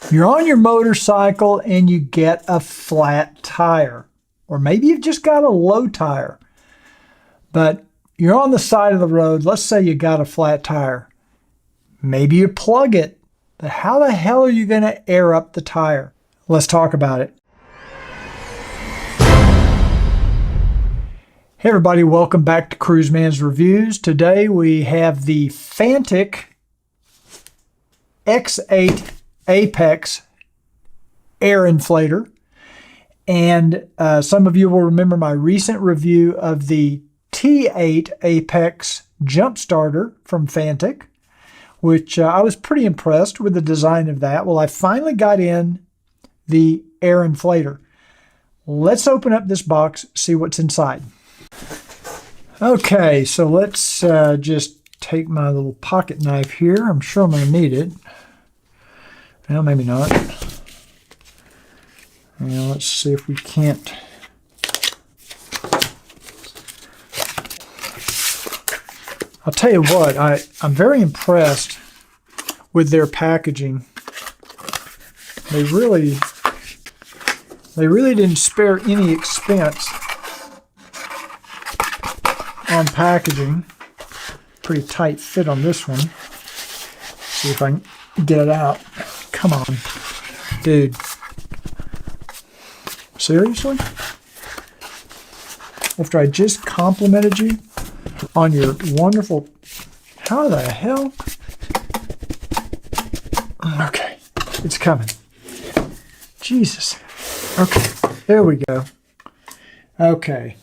You're on your motorcycle and you get a flat tire, or maybe you've just got a low tire, but you're on the side of the road. Let's say you got a flat tire. Maybe you plug it, but how the hell are you going to air up the tire? Let's talk about it. Hey everybody, welcome back to Cruiseman's Reviews. Today we have the Fantic X8 Apex air inflator, and some of you will remember my recent review of the T8 Apex jump starter from Fantic, which I was pretty impressed with the design of that. Well, I finally got in the air inflator. Let's open up this box, see what's inside. Okay, so let's just take my little pocket knife here. I'm sure I'm going to need it. Well, maybe not. Now, let's see if we can't. I'll tell you what, I'm very impressed with their packaging. They really didn't spare any expense on packaging. Pretty tight fit on this one. See if I can get it out. Come on, dude. Seriously? After I just complimented you on your wonderful... How the hell? Okay, it's coming. Jesus. Okay, there we go. Okay.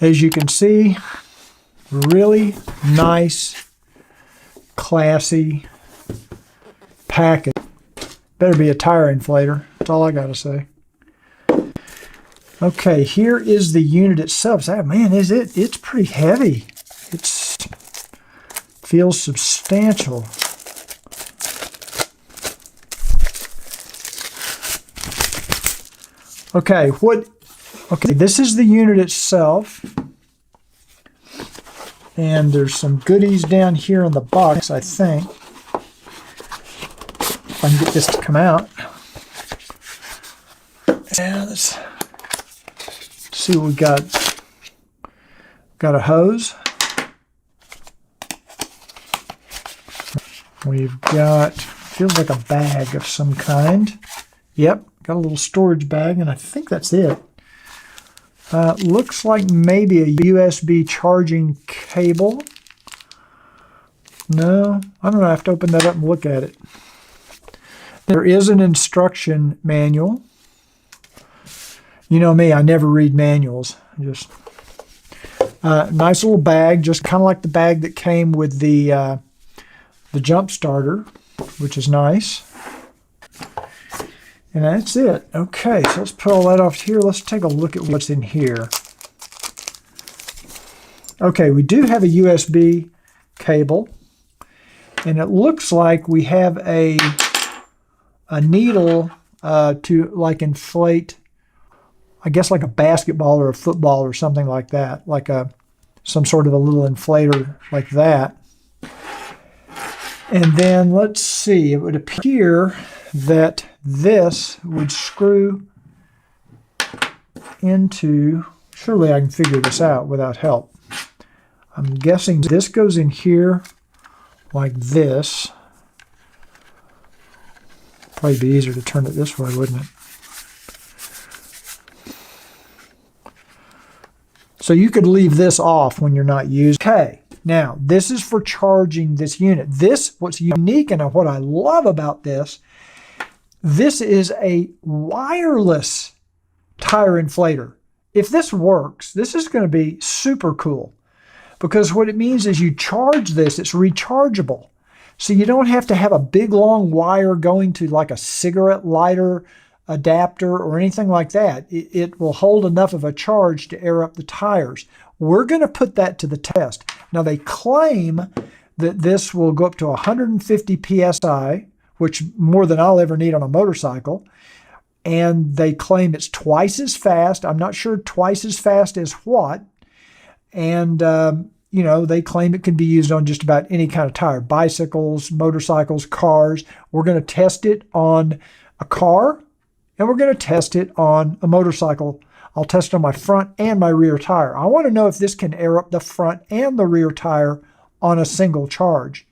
As you can see, really nice, classy package. Better be a tire inflator. That's all I gotta say. Okay, here is the unit itself. So, man, it's pretty heavy. It feels substantial. Okay, this is the unit itself. And there's some goodies down here in the box, I think. If I can get this to come out. And let's see what we got. Got a hose. We've got, feels like a bag of some kind. Yep, got a little storage bag, and I think that's it. Looks like maybe a USB charging cable. No, I don't know. I have to open that up and look at it. There is an instruction manual. You know me, I never read manuals. Just nice little bag, just kind of like the bag that came with the jump starter, which is nice. And that's it. Okay, so let's put all that off here. Let's take a look at what's in here. Okay, we do have a USB cable, and it looks like we have a needle to like inflate, I guess like a basketball or a football or something like that, like some sort of a little inflator like that. And then let's see, it would appear that this would screw into, surely I can figure this out without help. I'm guessing this goes in here like this. Probably be easier to turn it this way, wouldn't it? So you could leave this off when you're not using. Okay, now this is for charging this unit. What's unique and what I love about this is a wireless tire inflator. If this works, this is going to be super cool, because what it means is you charge this, it's rechargeable. So you don't have to have a big long wire going to like a cigarette lighter adapter or anything like that. It will hold enough of a charge to air up the tires. We're going to put that to the test. Now they claim that this will go up to 150 psi, which more than I'll ever need on a motorcycle. And they claim it's twice as fast. I'm not sure twice as fast as what. And you know, they claim it can be used on just about any kind of tire, bicycles, motorcycles, cars. We're going to test it on a car, and we're going to test it on a motorcycle. I'll test it on my front and my rear tire. I want to know if this can air up the front and the rear tire on a single charge.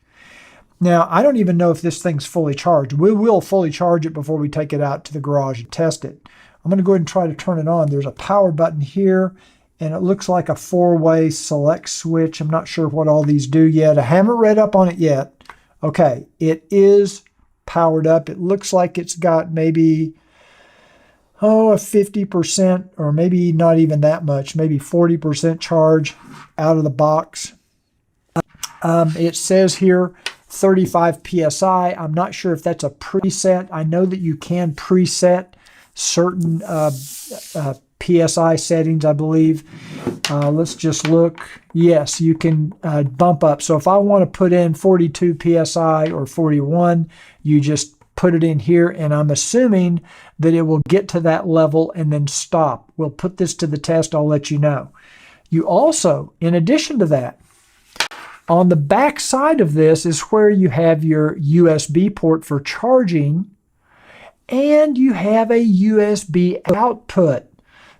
Now, I don't even know if this thing's fully charged. We will fully charge it before we take it out to the garage and test it. I'm going to go ahead and try to turn it on. There's a power button here, and it looks like a 4-way select switch. I'm not sure what all these do yet. I haven't read up on it yet. Okay, it is powered up. It looks like it's got maybe, a 50%, or maybe not even that much, maybe 40% charge out of the box. It says here 35 PSI. I'm not sure if that's a preset. I know that you can preset certain PSI settings, I believe. Let's just look. Yes, you can bump up. So if I want to put in 42 PSI or 41, you just put it in here, and I'm assuming that it will get to that level and then stop. We'll put this to the test. I'll let you know. You also, in addition to that, on the back side of this is where you have your USB port for charging, and you have a USB output.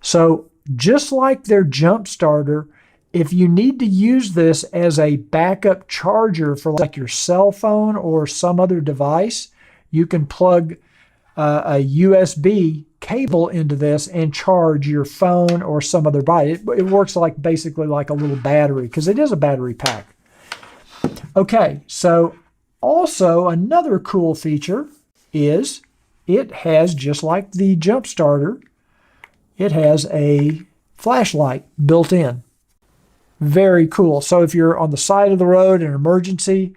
So just like their jump starter, if you need to use this as a backup charger for like your cell phone or some other device, you can plug a USB cable into this and charge your phone or some other device. It works like basically like a little battery, because it is a battery pack. Okay, so also another cool feature is it has, just like the jump starter, it has a flashlight built in. Very cool. So if you're on the side of the road in an emergency,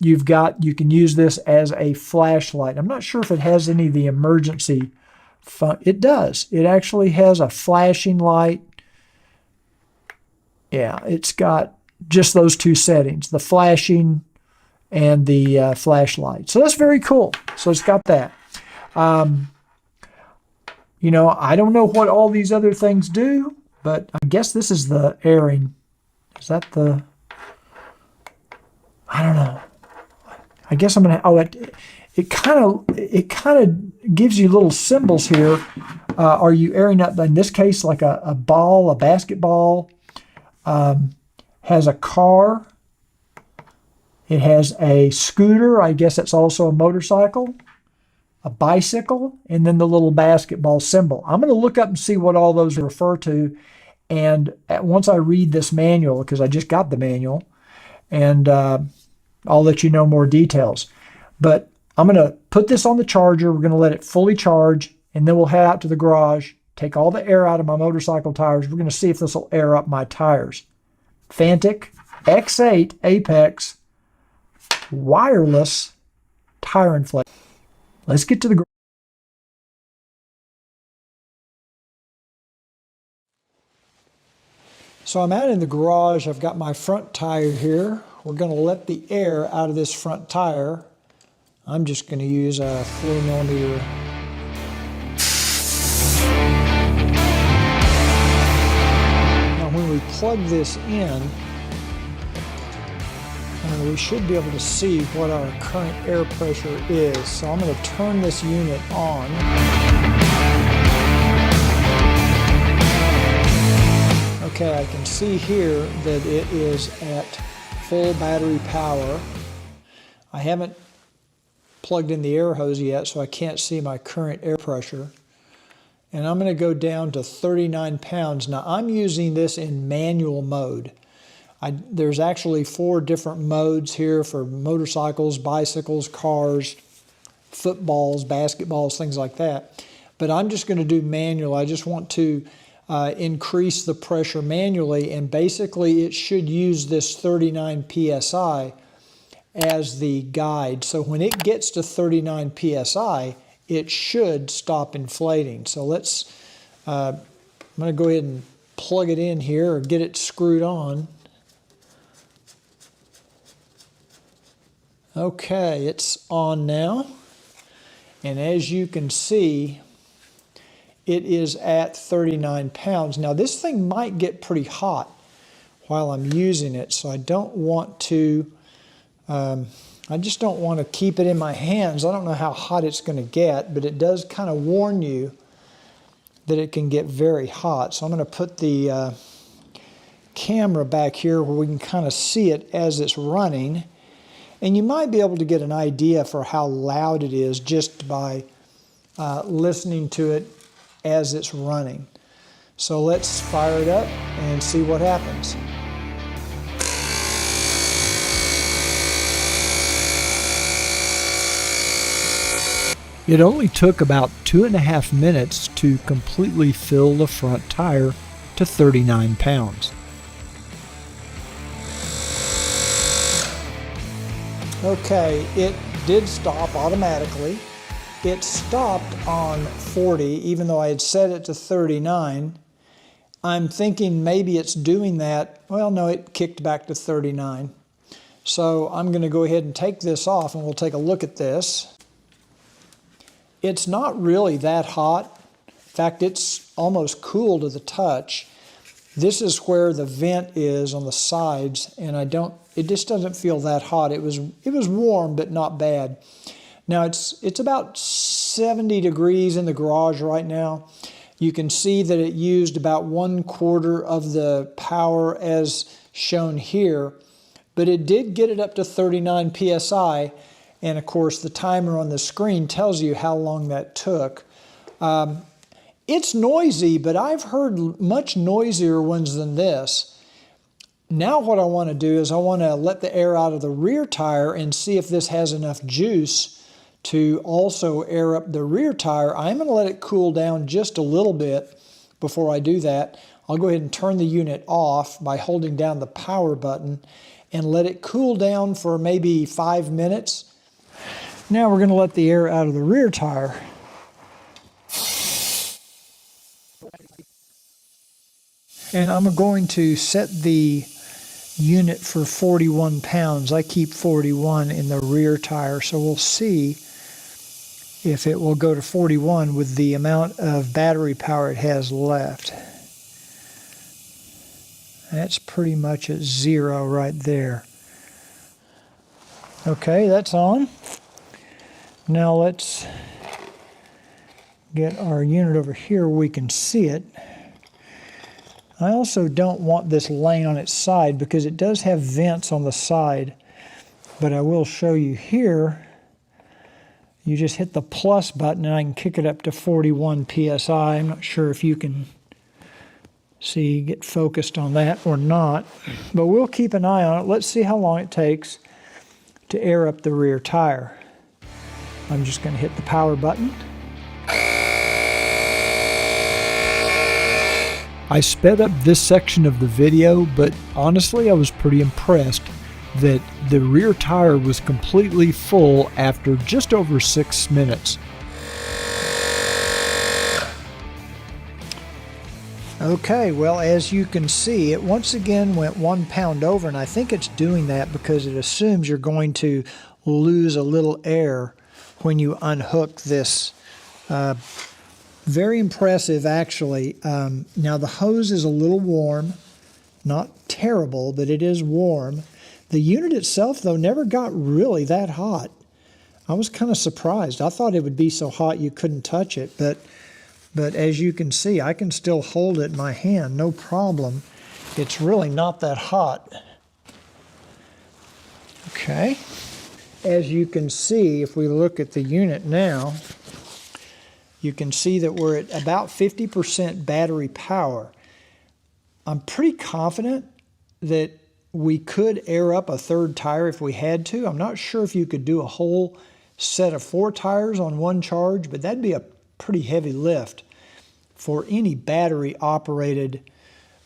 you can use this as a flashlight. I'm not sure if it has any of the emergency it does. It actually has a flashing light. Yeah, it's got just those two settings, the flashing and the flashlight. So that's very cool. So it's got that. You know, I don't know what all these other things do, but I guess this is the airing. Is that the... I don't know. I guess I'm gonna. Oh, it kind of gives you little symbols here. Are you airing up? In this case, like a ball, a basketball. Has a car. It has a scooter. I guess it's also a motorcycle, a bicycle, and then the little basketball symbol. I'm going to look up and see what all those refer to. And once I read this manual, because I just got the manual, and I'll let you know more details. But I'm going to put this on the charger. We're going to let it fully charge, and then we'll head out to the garage, take all the air out of my motorcycle tires. We're going to see if this will air up my tires. Fantic X8 Apex wireless tire inflator. Let's get to the garage. So I'm out in the garage. I've got my front tire here. We're going to let the air out of this front tire. I'm just going to use a 4mm. Now when we plug this in, we should be able to see what our current air pressure is. So I'm going to turn this unit on. Okay, I can see here that it is at full battery power. I haven't plugged in the air hose yet, so I can't see my current air pressure. And I'm going to go down to 39 pounds. Now I'm using this in manual mode. There's actually 4 different modes here for motorcycles, bicycles, cars, footballs, basketballs, things like that. But I'm just going to do manual. I just want to increase the pressure manually, and basically it should use this 39 PSI as the guide. So when it gets to 39 PSI, it should stop inflating. So I'm going to go ahead and plug it in here, or get it screwed on. Okay, it's on now. And as you can see, it is at 39 pounds. Now this thing might get pretty hot. while I'm using it. So I don't want to, I just don't want to keep it in my hands. I don't know how hot it's going to get, but it does kind of warn you that it can get very hot. So I'm going to put the camera back here where we can kind of see it as it's running. And you might be able to get an idea for how loud it is just by listening to it as it's running. So let's fire it up and see what happens. It only took about 2.5 minutes to completely fill the front tire to 39 pounds. Okay, it did stop automatically. It stopped on 40, even though I had set it to 39. I'm thinking maybe it's doing that. Well, no, it kicked back to 39. So I'm going to go ahead and take this off and we'll take a look at this. It's not really that hot. In fact, it's almost cool to the touch. This is where the vent is on the sides, and it just doesn't feel that hot. It was warm, but not bad. Now it's about 70 degrees in the garage right now. You can see that it used about 1/4 of the power as shown here, but it did get it up to 39 psi, and of course the timer on the screen tells you how long that took. It's noisy, but I've heard much noisier ones than this. Now what I want to do is I want to let the air out of the rear tire and see if this has enough juice to also air up the rear tire. I'm going to let it cool down just a little bit before I do that. I'll go ahead and turn the unit off by holding down the power button and let it cool down for maybe 5 minutes. Now we're going to let the air out of the rear tire. And I'm going to set the unit for 41 pounds. I keep 41 in the rear tire, so we'll see if it will go to 41 with the amount of battery power it has left. That's pretty much at 0 right there. Okay, that's on. Now let's get our unit over here where we can see it. I also don't want this laying on its side because it does have vents on the side, but I will show you here. You just hit the plus button and I can kick it up to 41 psi. I'm not sure if you can see, get focused on that or not, but we'll keep an eye on it. Let's see how long it takes to air up the rear tire. I'm just going to hit the power button. I sped up this section of the video, but honestly I was pretty impressed that the rear tire was completely full after just over 6 minutes. Okay, well, as you can see, it once again went 1 pound over, and I think it's doing that because it assumes you're going to lose a little air when you unhook this. Very impressive, actually. Now the hose is a little warm, not terrible, but it is warm. The unit itself, though, never got really that hot. I was kind of surprised. I thought it would be so hot you couldn't touch it, but as you can see, I can still hold it in my hand, no problem. It's really not that hot. Okay. As you can see, if we look at the unit now, you can see that we're at about 50% battery power. I'm pretty confident that we could air up a third tire if we had to. I'm not sure if you could do a whole set of 4 tires on one charge, but that'd be a pretty heavy lift for any battery operated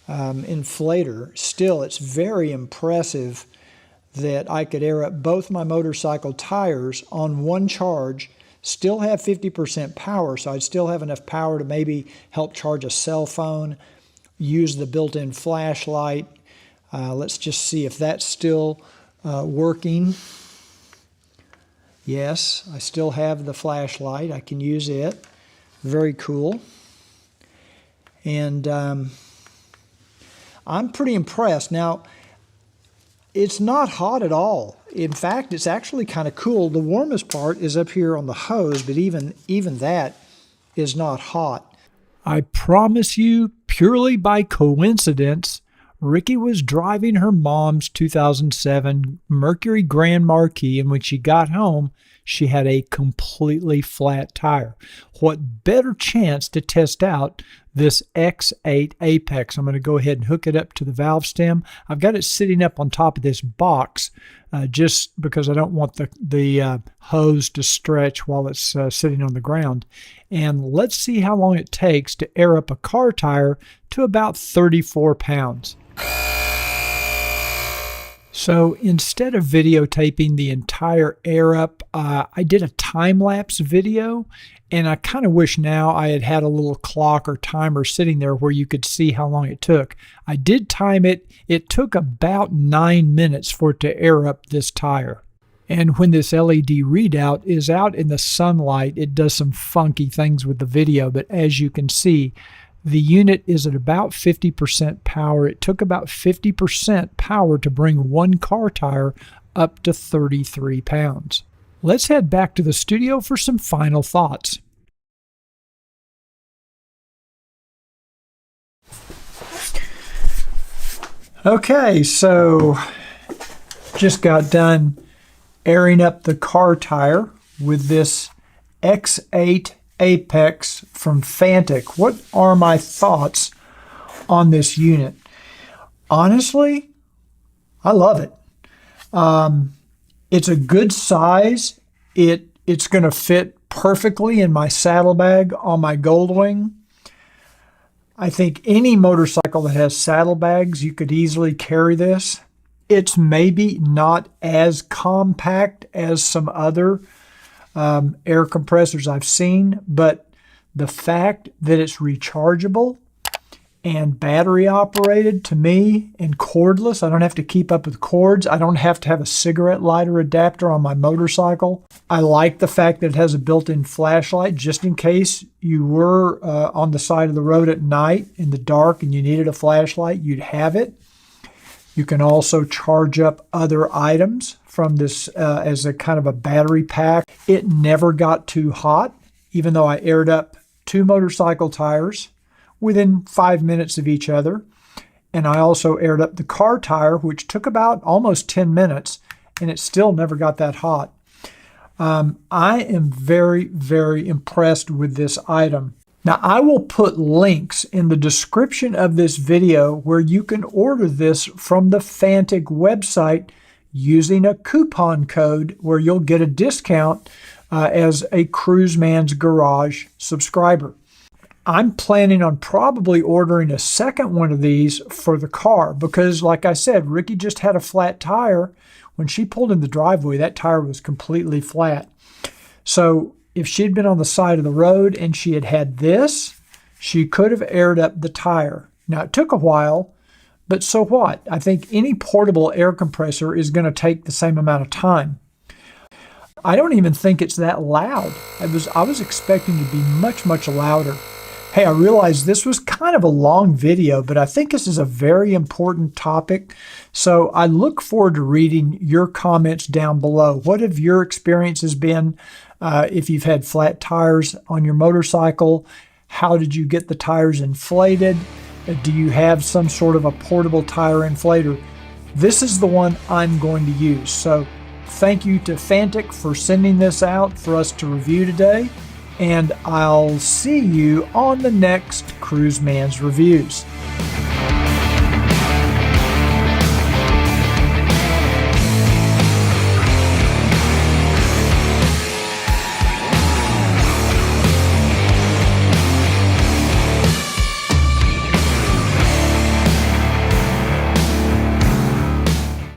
inflator. Still, it's very impressive that I could air up both my motorcycle tires on one charge, still have 50% power, so I'd still have enough power to maybe help charge a cell phone, use the built-in flashlight. Let's just see if that's still working. Yes, I still have the flashlight. I can use it. Very cool. And I'm pretty impressed. Now, it's not hot at all. In fact, it's actually kind of cool. The warmest part is up here on the hose, but even that is not hot. I promise you, purely by coincidence, Ricky was driving her mom's 2007 Mercury Grand Marquis, and when she got home, she had a completely flat tire. What better chance to test out this X8 Apex? I'm going to go ahead and hook it up to the valve stem. I've got it sitting up on top of this box just because I don't want the hose to stretch while it's sitting on the ground. And let's see how long it takes to air up a car tire to about 34 pounds. So instead of videotaping the entire air up, I did a time-lapse video, and I kind of wish now I had a little clock or timer sitting there where you could see how long it took. I did time it. It took about 9 minutes for it to air up this tire. And when this LED readout is out in the sunlight, it does some funky things with the video, but as you can see, the unit is at about 50% power. It took about 50% power to bring one car tire up to 33 pounds. Let's head back to the studio for some final thoughts. Okay, so just got done airing up the car tire with this X8 Apex from Fantic. What are my thoughts on this unit? Honestly, I love it. It's a good size. It's going to fit perfectly in my saddlebag on my Goldwing. I think any motorcycle that has saddlebags, you could easily carry this. It's maybe not as compact as some other air compressors I've seen, but the fact that it's rechargeable and battery operated, to me, and cordless, I don't have to keep up with cords. I don't have to have a cigarette lighter adapter on my motorcycle. I like the fact that it has a built-in flashlight just in case you were on the side of the road at night in the dark and you needed a flashlight, you'd have it. You can also charge up other items from this as a kind of a battery pack. It never got too hot, even though I aired up 2 motorcycle tires within 5 minutes of each other. And I also aired up the car tire, which took about almost 10 minutes, and it still never got that hot. I am very, very impressed with this item. Now, I will put links in the description of this video where you can order this from the Fantic website using a coupon code where you'll get a discount as a Cruise Man's Garage subscriber. I'm planning on probably ordering a second one of these for the car because, like I said, Ricky just had a flat tire. When she pulled in the driveway, that tire was completely flat. So if she'd been on the side of the road and she had had this, she could have aired up the tire. Now, it took a while, but so what? I think any portable air compressor is going to take the same amount of time. I don't even think it's that loud. I was expecting to be much, much louder. Hey, I realize this was kind of a long video, but I think this is a very important topic. So I look forward to reading your comments down below. What have your experiences been if you've had flat tires on your motorcycle? How did you get the tires inflated? Do you have some sort of a portable tire inflator? This is the one I'm going to use. So thank you to Fantic for sending this out for us to review today. And I'll see you on the next Cruise Man's Reviews.